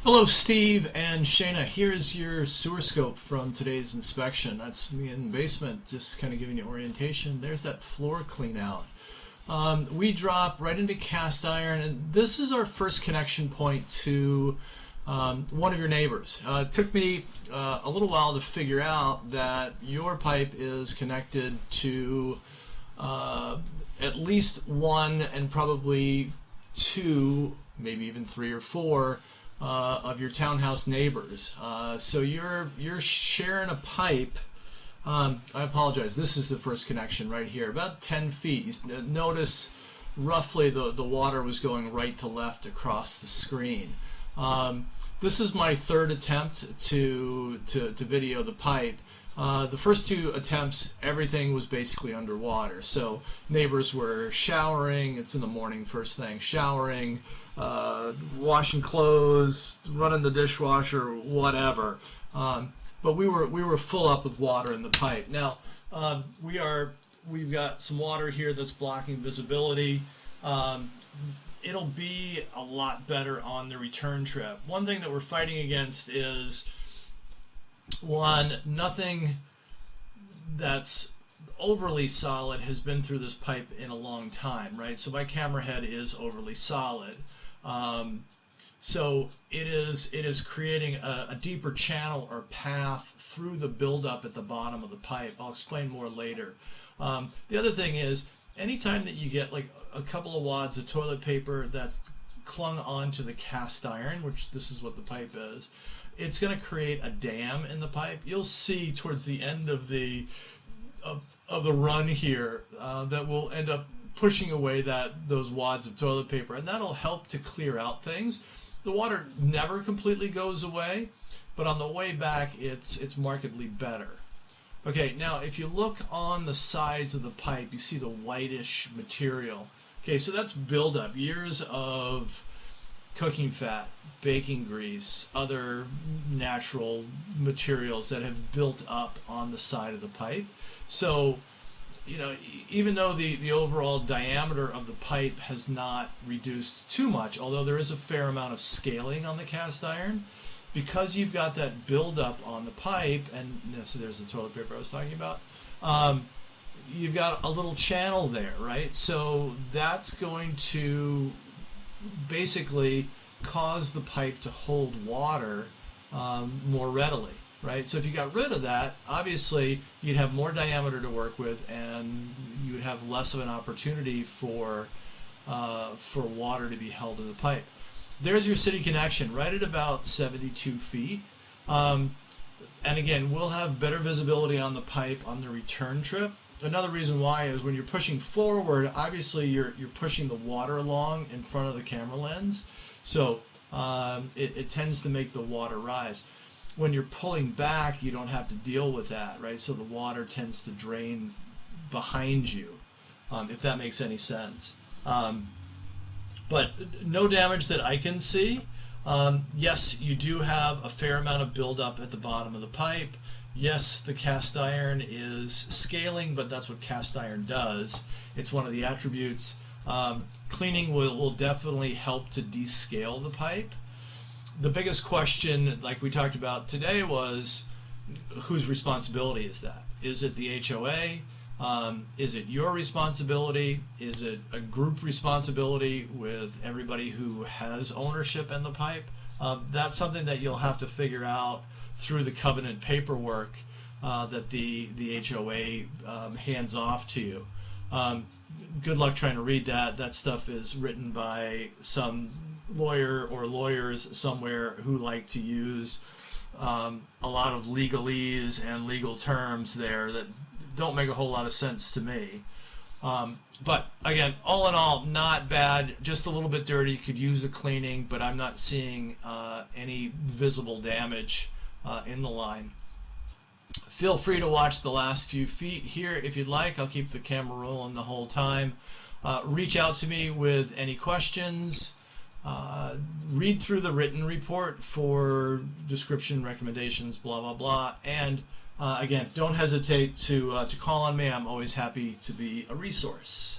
Hello, Steve and Shayna. Here's your sewer scope from today's inspection. That's me in the basement, just kind of giving you orientation. There's that floor clean out. We drop right into cast iron, and this is our first connection point to one of your neighbors. It took me a little while to figure out that your pipe is connected to at least one and probably two, maybe even three or four of your townhouse neighbors. So you're sharing a pipe. I apologize. This is the first connection right here, about 10 feet. You notice roughly the water was going right to left across the screen. This is my third attempt to video the pipe. The first two attempts, everything was basically underwater. So neighbors were showering. It's in the morning, first thing, showering, washing clothes, running the dishwasher, whatever. But we were full up with water in the pipe. Now we've got some water here that's blocking visibility. It'll be a lot better on the return trip. One thing that we're fighting against is, one, nothing that's overly solid has been through this pipe in a long time, right? So my camera head is overly solid. So it is creating a deeper channel or path through the buildup at the bottom of the pipe. I'll explain more later. The other thing is, anytime that you get like a couple of wads of toilet paper that's clung onto the cast iron, which this is what the pipe is, it's going to create a dam in the pipe. You'll see towards the end of the run here that will end up pushing away those wads of toilet paper, and that'll help to clear out things. The water never completely goes away, but on the way back it's markedly better. Okay, now if you look on the sides of the pipe, you see the whitish material. Okay, so that's buildup, years of cooking fat, baking grease, other natural materials that have built up on the side of the pipe. So, you know, even though the overall diameter of the pipe has not reduced too much, although there is a fair amount of scaling on the cast iron, because you've got that buildup on the pipe, and so there's the toilet paper I was talking about, you've got a little channel there, right? So that's going to basically cause the pipe to hold water more readily, right? So if you got rid of that, obviously you'd have more diameter to work with, and you'd have less of an opportunity for water to be held in the pipe. There's your city connection right at about 72 feet. And again, we'll have better visibility on the pipe on the return trip. Another reason why is when you're pushing forward, obviously you're pushing the water along in front of the camera lens. So it tends to make the water rise. When you're pulling back, you don't have to deal with that, right? So the water tends to drain behind you, if that makes any sense. But no damage that I can see. Yes, you do have a fair amount of buildup at the bottom of the pipe. Yes, the cast iron is scaling, but that's what cast iron does. It's one of the attributes. Cleaning will definitely help to descale the pipe. The biggest question, like we talked about today, was whose responsibility is that? Is it the HOA? Is it your responsibility? Is it a group responsibility with everybody who has ownership in the pipe? That's something that you'll have to figure out through the covenant paperwork that the HOA hands off to you. Good luck trying to read that. That stuff is written by some lawyer or lawyers somewhere who like to use a lot of legalese and legal terms there that don't make a whole lot of sense to me. But again, all in all, not bad, just a little bit dirty, could use a cleaning, but I'm not seeing any visible damage in the line. Feel free to watch the last few feet here if you'd like. I'll keep the camera rolling the whole time. Reach out to me with any questions. Read through the written report for description, recommendations, blah, blah, blah. And again, don't hesitate to call on me. I'm always happy to be a resource.